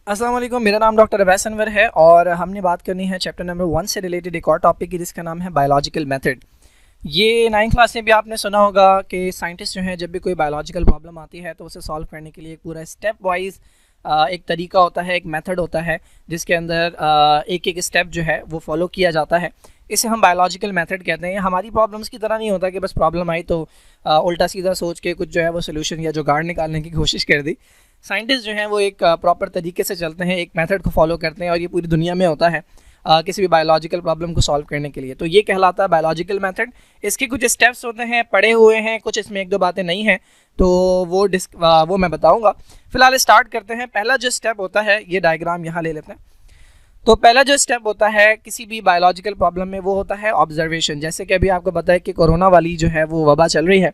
अस्सलाम वालेकुम, मेरा नाम डॉक्टर अवैस अनवर है और हमने बात करनी है चैप्टर नंबर 1 से रिलेटेड एक और टॉपिक की जिसका नाम है बायोलॉजिकल मेथड। ये 9th क्लास में भी आपने सुना होगा कि साइंटिस्ट जो हैं जब भी कोई बायोलॉजिकल प्रॉब्लम आती है तो उसे सॉल्व करने के लिए एक पूरा स्टेप वाइज एक तरीका होता है, एक मेथड होता है जिसके अंदर एक एक स्टेप जो है वो फॉलो किया जाता है। इसे हम बायोलॉजिकल मेथड कहते हैं। हमारी प्रॉब्लम्स की तरह नहीं होता कि बस प्रॉब्लम आई तो उल्टा सीधा सोच के कुछ जो है वो सोल्यूशन या जुगाड़ निकालने की कोशिश कर दी। साइंटिस्ट जो हैं वो एक प्रॉपर तरीके से चलते हैं, एक मेथड को फॉलो करते हैं और ये पूरी दुनिया में होता है किसी भी बायोलॉजिकल प्रॉब्लम को सॉल्व करने के लिए। तो ये कहलाता है बायोलॉजिकल मेथड। इसके कुछ स्टेप्स होते हैं, पढ़े हुए हैं, कुछ इसमें एक दो बातें नहीं हैं तो वो मैं बताऊंगा। फिलहाल स्टार्ट करते हैं। पहला जो स्टेप होता है, ये डायग्राम यहाँ ले लेते हैं। तो पहला जो स्टेप होता है किसी भी बायोलॉजिकल प्रॉब्लम में वो होता है ऑब्जर्वेशन। जैसे कि अभी आपको पता है कि कोरोना वाली जो है वो वबा चल रही है,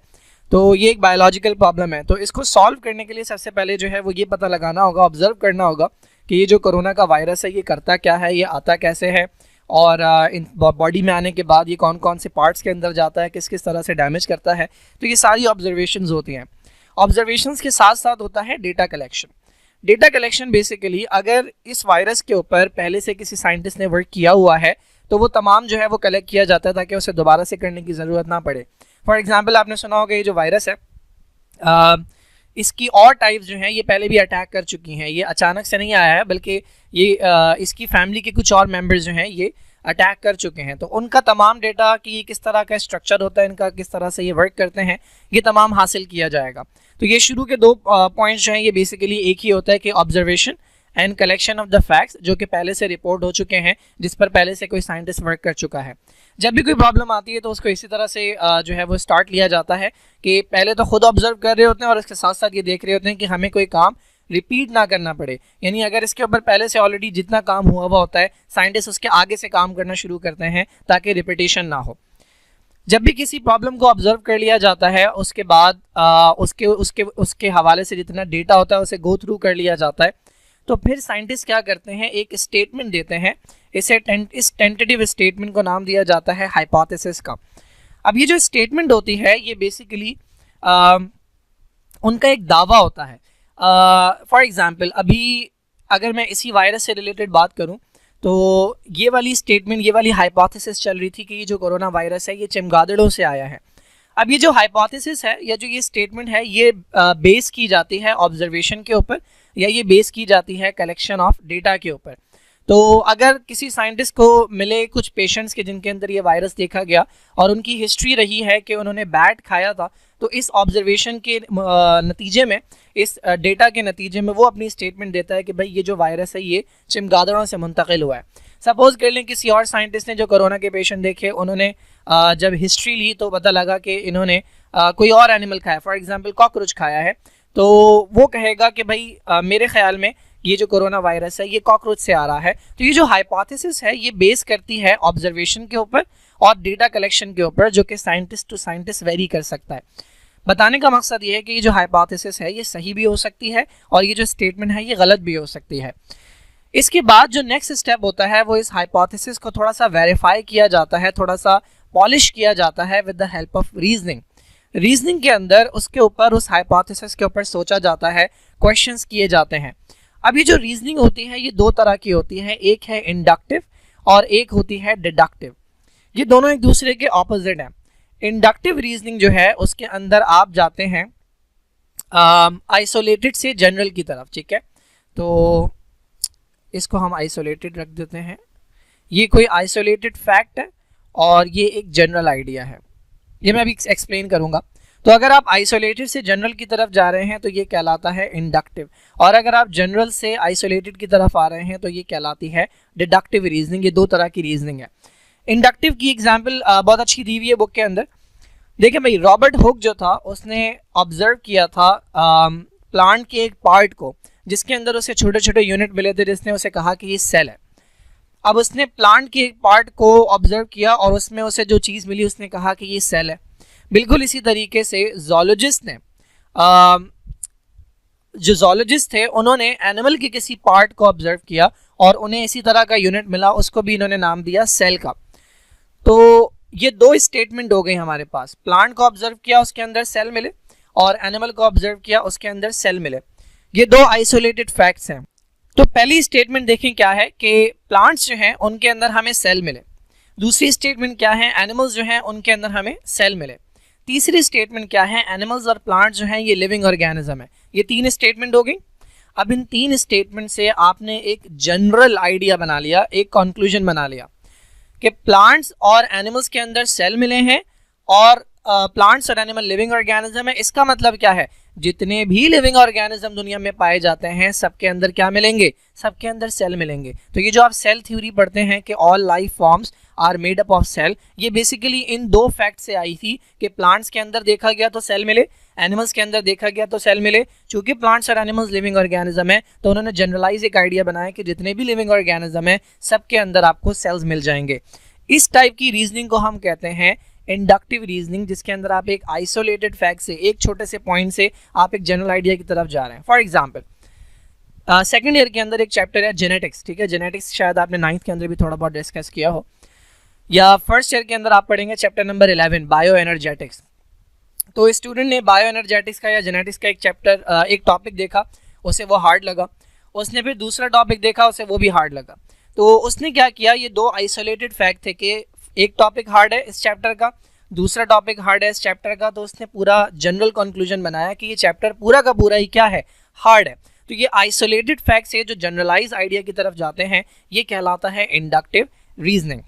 तो ये एक बायोलॉजिकल प्रॉब्लम है। तो इसको सॉल्व करने के लिए सबसे पहले जो है वो ये पता लगाना होगा, ऑब्जर्व करना होगा कि ये जो कोरोना का वायरस है ये करता क्या है, ये आता कैसे है और इन बॉडी में आने के बाद ये कौन कौन से पार्ट्स के अंदर जाता है, किस किस तरह से डैमेज करता है। तो ये सारी ऑब्जर्वेशंस होती हैं। ऑब्जर्वेशंस के साथ साथ होता है data collection. Data collection basically अगर इस वायरस के ऊपर पहले से किसी साइंटिस्ट ने वर्क किया हुआ है तो वो तमाम जो है वो कलेक्ट किया जाता है ताकि उसे दोबारा से करने की ज़रूरत ना पड़े। फॉर एग्जांपल आपने सुना होगा ये जो वायरस है इसकी और टाइप्स जो हैं ये पहले भी अटैक कर चुकी हैं। ये अचानक से नहीं आया है बल्कि ये इसकी फैमिली के कुछ और मेंबर्स जो हैं ये अटैक कर चुके हैं। तो उनका तमाम डेटा कि किस तरह का स्ट्रक्चर होता है, इनका किस तरह से ये वर्क करते हैं, ये तमाम हासिल किया जाएगा। तो ये शुरू के दो पॉइंट्स जो हैं ये बेसिकली एक ही होता है कि observation and collection of the facts, जो कि पहले से रिपोर्ट हो चुके हैं, जिस पर पहले से कोई साइंटिस्ट वर्क कर चुका है। जब भी कोई प्रॉब्लम आती है तो उसको इसी तरह से जो है वो स्टार्ट लिया जाता है कि पहले तो खुद ऑब्जर्व कर रहे होते हैं और इसके साथ साथ ये देख रहे होते हैं कि हमें कोई काम रिपीट ना करना पड़े। यानी अगर इसके ऊपर पहले से ऑलरेडी जितना काम हुआ हुआ होता है, साइंटिस्ट उसके आगे से काम करना शुरू करते हैं ताकि रिपीटेशन ना हो। जब भी किसी प्रॉब्लम को ऑब्जर्व कर लिया जाता है उसके बाद उसके उसके उसके हवाले से जितना डेटा होता है उसे गो थ्रू कर लिया जाता है। तो फिर साइंटिस्ट क्या करते हैं, एक स्टेटमेंट देते हैं। इस टेंटेटिव स्टेटमेंट को नाम दिया जाता है हाइपोथेसिस का। अब ये जो स्टेटमेंट होती है ये बेसिकली उनका एक दावा होता है। फॉर एग्जांपल अभी अगर मैं इसी वायरस से रिलेटेड बात करूं तो ये वाली स्टेटमेंट, ये वाली हाइपोथेसिस चल रही थी कि ये जो कोरोना वायरस है ये चमगादड़ों से आया है। अब ये जो हाइपोथेसिस है या जो ये स्टेटमेंट है ये बेस की जाती है ऑब्जर्वेशन के ऊपर या ये बेस की जाती है कलेक्शन ऑफ डेटा के ऊपर। तो अगर किसी साइंटिस्ट को मिले कुछ पेशेंट्स के जिनके अंदर ये वायरस देखा गया और उनकी हिस्ट्री रही है कि उन्होंने बैट खाया था, तो इस ऑब्जर्वेशन के नतीजे में, इस डेटा के नतीजे में वो अपनी स्टेटमेंट देता है कि भाई ये जो वायरस है ये चमगादड़ों से मुंतकिल हुआ है। सपोज कर लें किसी और साइंटिस्ट ने जो कोरोना के पेशेंट देखे, उन्होंने जब हिस्ट्री ली तो पता लगा कि इन्होंने कोई और एनिमल खाया, फॉर एग्जांपल कॉकरोच खाया है, तो वो कहेगा कि भाई मेरे ख्याल में ये जो कोरोना वायरस है ये कॉकरोच से आ रहा है। तो ये जो हाइपोथेसिस है ये बेस करती है ऑब्जर्वेशन के ऊपर और डेटा कलेक्शन के ऊपर, जो कि साइंटिस्ट टू साइंटिस्ट वेरी कर सकता है। बताने का मकसद ये है कि ये जो हाइपोथेसिस है ये सही भी हो सकती है और ये जो स्टेटमेंट है ये गलत भी हो सकती है। इसके बाद जो नेक्स्ट स्टेप होता है वो इस हाइपोथेसिस को थोड़ा सा वेरीफाई किया जाता है, थोड़ा सा पॉलिश किया जाता है with the help of reasoning. Reasoning के अंदर उसके ऊपर, उस हाइपोथेसिस के ऊपर सोचा जाता है, क्वेश्चंस किए जाते हैं। अब ये जो रीजनिंग होती है ये दो तरह की होती है, एक है इंडक्टिव और एक होती है डिडक्टिव। ये दोनों एक दूसरे के ऑपोजिट हैं। इंडक्टिव रीजनिंग जो है उसके अंदर आप जाते हैं आइसोलेटेड से जनरल की तरफ, ठीक है। तो इसको हम आइसोलेटेड रख देते हैं। ये कोई आइसोलेटेड फैक्ट है और ये एक जनरल आइडिया है, ये मैं अभी एक्सप्लेन करूंगा। तो अगर आप आइसोलेटेड से जनरल की तरफ जा रहे हैं तो ये कहलाता है इंडक्टिव, और अगर आप जनरल से आइसोलेटेड की तरफ आ रहे हैं तो ये कहलाती है डिडक्टिव रीजनिंग। ये दो तरह की रीजनिंग है। इंडक्टिव की एग्जाम्पल बहुत अच्छी दी हुई है बुक के अंदर। देखिए भाई, रॉबर्ट हुक जो था उसने ऑब्जर्व किया था प्लांट के एक पार्ट को जिसके अंदर उसे छोटे छोटे यूनिट मिले थे, जिसने उसे कहा कि ये सेल है। अब उसने प्लांट के एक पार्ट को ऑब्जर्व किया और उसमें उसे जो चीज़ मिली उसने कहा कि ये सेल है। बिल्कुल इसी तरीके से जोलॉजिस्ट ने जो जोलॉजिस्ट थे उन्होंने एनिमल के किसी पार्ट को ऑब्जर्व किया और उन्हें इसी तरह का यूनिट मिला, उसको भी इन्होंने नाम दिया सेल का। तो ये दो स्टेटमेंट हो गई हमारे पास। प्लांट को ऑब्जर्व किया उसके अंदर सेल मिले और एनिमल को ऑब्जर्व किया उसके अंदर सेल मिले। ये दो आइसोलेटेड फैक्ट्स हैं। तो पहली स्टेटमेंट देखें क्या है कि प्लांट्स जो हैं उनके अंदर हमें सेल मिले। दूसरी स्टेटमेंट क्या है, एनिमल्स जो हैं उनके अंदर हमें सेल मिले। तीसरी स्टेटमेंट क्या है, एनिमल्स और प्लांट्स जो हैं ये लिविंग ऑर्गेनिज्म है। ये 3 स्टेटमेंट हो गई। अब इन 3 स्टेटमेंट से आपने एक जनरल आइडिया बना लिया, एक कंक्लूजन बना लिया कि प्लांट्स और एनिमल्स के अंदर सेल मिले हैं और प्लांट्स और एनिमल लिविंग ऑर्गेनिज्म है। इसका मतलब क्या है, जितने भी लिविंग ऑर्गेनिज्म दुनिया में पाए जाते हैं सबके अंदर क्या मिलेंगे, सबके अंदर सेल मिलेंगे। तो ये जो आप सेल थ्योरी पढ़ते हैं कि all life forms are made up of cell, ये बेसिकली इन 2 फैक्ट से आई थी कि प्लांट्स के अंदर देखा गया तो सेल मिले, एनिमल्स के अंदर देखा गया तो सेल मिले। चूंकि प्लांट्स और एनिमल्स लिविंग ऑर्गेनिज्म है तो उन्होंने जनरलाइज एक आइडिया बनाया कि जितने भी लिविंग ऑर्गेनिज्म है सबके अंदर आपको सेल्स मिल जाएंगे। इस टाइप की रीजनिंग को हम कहते हैं इंडक्टिव रीजनिंग, जिसके अंदर आप एक आइसोलेटेड फैक्ट से, एक छोटे से पॉइंट से आप एक जनरल आइडिया की तरफ जा रहे हैं। फॉर एग्जाम्पल सेकेंड ईयर के अंदर एक चैप्टर है जेनेटिक्स, ठीक है। जेनेटिक्स शायद आपने 9th के अंदर भी थोड़ा बहुत डिस्कस किया हो, या फर्स्ट ईयर के अंदर आप पढ़ेंगे चैप्टर नंबर 11 बायो एनर्जेटिक्स। तो स्टूडेंट ने बायो एनर्जेटिक्स का या जेनेटिक्स का एक चैप्टर, एक टॉपिक देखा, उसे वो हार्ड लगा। उसने फिर दूसरा टॉपिक देखा, उसे वो भी हार्ड लगा। तो उसने क्या किया, ये 2 आइसोलेटेड फैक्ट थे कि एक टॉपिक हार्ड है इस चैप्टर का, दूसरा टॉपिक हार्ड है इस चैप्टर का। तो उसने पूरा जनरल कंक्लूजन बनाया कि ये चैप्टर पूरा का पूरा ही क्या है, हार्ड है। तो ये आइसोलेटेड फैक्ट से जो जनरलाइज आइडिया की तरफ जाते हैं ये कहलाता है इंडक्टिव रीजनिंग।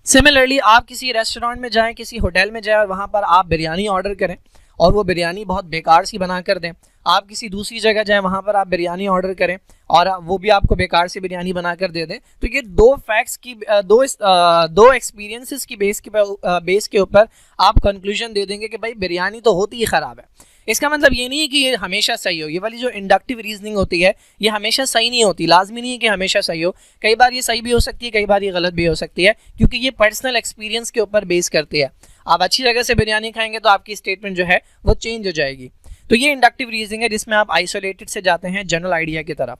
सिमिलरली आप किसी रेस्टोरेंट में जाएं, किसी होटल में जाएं और वहाँ पर आप बिरयानी ऑर्डर करें और वो बिरयानी बहुत बेकार सी बना कर दें। आप किसी दूसरी जगह जाएं, वहाँ पर आप बिरयानी ऑर्डर करें और वो भी आपको बेकार सी बिरयानी बना कर दे दें। तो ये 2 फैक्ट्स की, दो एक्सपीरियंसेस की बेस के ऊपर आप कंक्लूजन दे देंगे कि भाई बिरयानी तो होती ही ख़राब है। इसका मतलब ये नहीं है कि ये हमेशा सही हो। ये वाली जो इंडक्टिव रीजनिंग होती है ये हमेशा सही नहीं होती, लाजमी नहीं है कि हमेशा सही हो। कई बार ये सही भी हो सकती है, कई बार ये गलत भी हो सकती है, क्योंकि ये पर्सनल एक्सपीरियंस के ऊपर बेस करती है। आप अच्छी जगह से बिरयानी खाएंगे तो आपकी स्टेटमेंट जो है वो चेंज हो जाएगी। तो ये इंडक्टिव रीजनिंग है जिसमें आप आइसोलेटेड से जाते हैं जनरल आइडिया की तरफ।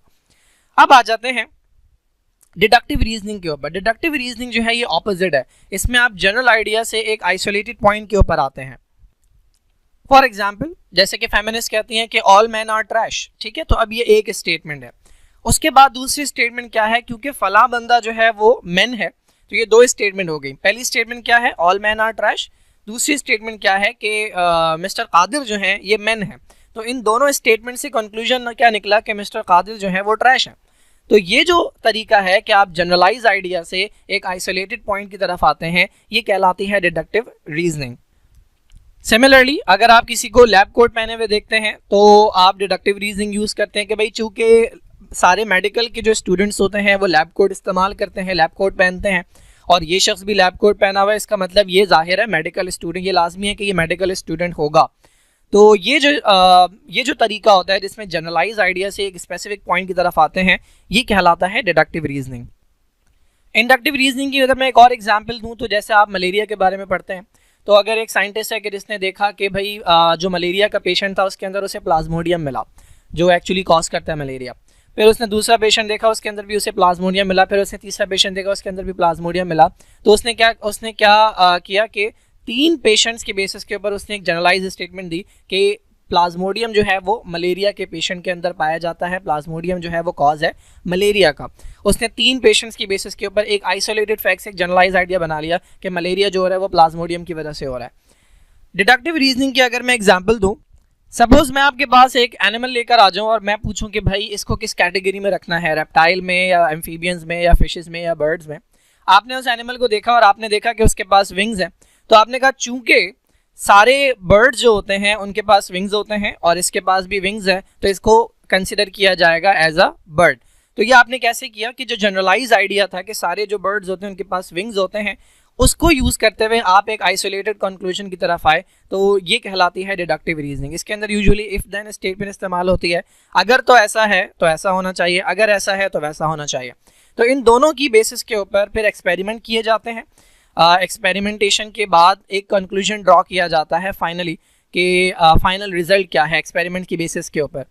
अब आ जाते हैं डिडक्टिव रीजनिंग के ऊपर। डिडक्टिव रीजनिंग जो है ये ऑपोजिट है, इसमें आप जनरल आइडिया से एक आइसोलेटेड पॉइंट के ऊपर आते हैं। फॉर एग्जाम्पल जैसे कि फेमिनिस्ट कहती हैं कि ऑल मैन आर ट्रैश, ठीक है। तो अब ये एक स्टेटमेंट है। उसके बाद दूसरी स्टेटमेंट क्या है, क्योंकि फला बंदा जो है वो मैन है, तो ये 2 स्टेटमेंट हो गई। पहली स्टेटमेंट क्या है, ऑल मैन आर ट्रैश। दूसरी स्टेटमेंट क्या है कि मिस्टर कादिर जो है ये मैन है। तो इन दोनों स्टेटमेंट से कंक्लूजन क्या निकला कि मिस्टर कादिर जो है वो ट्रैश है। तो ये जो तरीका है कि आप जनरलाइज आइडिया से एक आइसोलेटेड पॉइंट की तरफ आते हैं, ये कहलाती है डिडक्टिव रीजनिंग। सिमिलरली अगर आप किसी को लैब कोट पहने हुए देखते हैं तो आप डिडक्टिव रीजनिंग यूज़ करते हैं कि भाई चूँकि सारे मेडिकल के जो स्टूडेंट्स होते हैं वो लैब कोट इस्तेमाल करते हैं, लैब कोट पहनते हैं, और ये शख्स भी लैब कोट पहना हुआ है, इसका मतलब ये जाहिर है मेडिकल स्टूडेंट, ये लाजमी है कि ये मेडिकल स्टूडेंट होगा। तो ये जो तरीका होता है जिसमें जनरलाइज आइडिया से एक स्पेसिफिक पॉइंट की तरफ आते हैं, ये कहलाता है डिडक्टिव रीजनिंग। इंडक्टिव रीजनिंग की अगर मैं एक और एग्जांपल दूं तो जैसे आप मलेरिया के बारे में पढ़ते हैं, तो अगर एक साइंटिस्ट है कि जिसने देखा कि भाई जो मलेरिया का पेशेंट था उसके अंदर उसे प्लाज्मोडियम मिला जो एक्चुअली कॉज करता है मलेरिया, फिर उसने दूसरा पेशेंट देखा उसके अंदर भी उसे प्लाज्मोडियम मिला, फिर उसने तीसरा पेशेंट देखा उसके अंदर भी प्लाज्मोडियम मिला, तो उसने क्या किया कि 3 पेशेंट्स के बेसिस के ऊपर उसने एक जनरलाइज स्टेटमेंट दी कि प्लाज्मोडियम जो है वो मलेरिया के पेशेंट के अंदर पाया जाता है, प्लाज्मोडियम जो है वो कॉज है मलेरिया का। उसने 3 पेशेंट्स की बेसिस के ऊपर एक आइसोलेटेड फैक्ट से एक जनरलाइज आइडिया बना लिया कि मलेरिया जो हो रहा है वो प्लाज्मोडियम की वजह से हो रहा है। डिडक्टिव रीजनिंग की अगर मैं एग्जाम्पल दूँ, सपोज मैं आपके पास एक एनिमल लेकर आ जाऊँ और मैं पूछूं कि भाई इसको किस कैटेगरी में रखना है, रेप्टाइल में या एम्फीबियंस में या फिशेस में या बर्ड्स में। आपने उस एनिमल को देखा और आपने देखा कि उसके पास विंग्स हैं, तो आपने कहा चूंकि सारे बर्ड्स जो होते हैं उनके पास विंग्स होते हैं और इसके पास भी विंग्स हैं तो इसको कंसिडर किया जाएगा एज अ बर्ड। तो ये आपने कैसे किया कि जो जनरलाइज आइडिया था कि सारे जो बर्ड्स होते हैं उनके पास विंग्स होते हैं, उसको यूज़ करते हुए आप एक आइसोलेटेड कंक्लूजन की तरफ आए, तो ये कहलाती है डिडक्टिव रीजनिंग। इसके अंदर यूजुअली इफ देन स्टेटमेंट इस्तेमाल होती है, अगर तो ऐसा है तो ऐसा होना चाहिए, अगर ऐसा है तो वैसा होना चाहिए। तो इन दोनों की बेसिस के ऊपर फिर एक्सपेरिमेंट किए जाते हैं। एक्सपेरिमेंटेशन के बाद एक कंक्लूजन ड्रॉ किया जाता है फाइनली कि फाइनल रिजल्ट क्या है एक्सपेरिमेंट की बेसिस के ऊपर।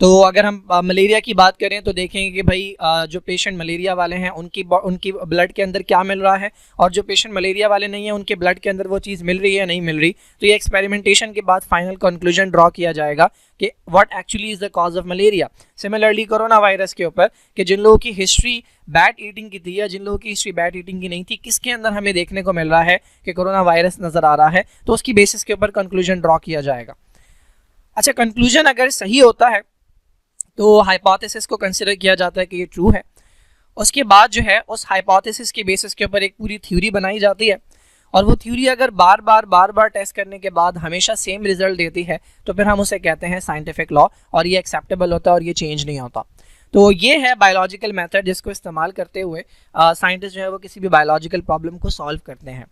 तो अगर हम मलेरिया की बात करें तो देखेंगे कि भाई जो पेशेंट मलेरिया वाले हैं उनकी ब्लड के अंदर क्या मिल रहा है, और जो पेशेंट मलेरिया वाले नहीं है उनके ब्लड के अंदर वो चीज़ मिल रही है नहीं मिल रही। तो ये एक्सपेरिमेंटेशन के बाद फाइनल कंक्लूजन ड्रॉ किया जाएगा कि what actually is the cause of malaria. Similarly corona virus के ऊपर कि जिन लोगों की हिस्ट्री बैड ईटिंग की थी या जिन लोगों की हिस्ट्री बैड ईटिंग की नहीं थी, किसके अंदर हमें देखने को मिल रहा है कि कोरोना वायरस नज़र आ रहा है, तो उसकी बेसिस के ऊपर कंक्लूजन ड्रॉ किया जाएगा। अच्छा, कंक्लूजन अगर सही होता है तो हाइपोथेसिस को कंसिडर किया जाता है कि ये ट्रू है। उसके बाद जो है उस हाइपोथेसिस के बेसिस के ऊपर एक पूरी थ्योरी बनाई जाती है, और वो थ्योरी अगर बार बार टेस्ट करने के बाद हमेशा सेम रिजल्ट देती है तो फिर हम उसे कहते हैं साइंटिफिक लॉ, और ये एक्सेप्टेबल होता है और ये चेंज नहीं होता। तो ये है बायोलॉजिकल मेथड जिसको इस्तेमाल करते हुए साइंटिस्ट जो है वो किसी भी बायोलॉजिकल प्रॉब्लम को सॉल्व करते हैं।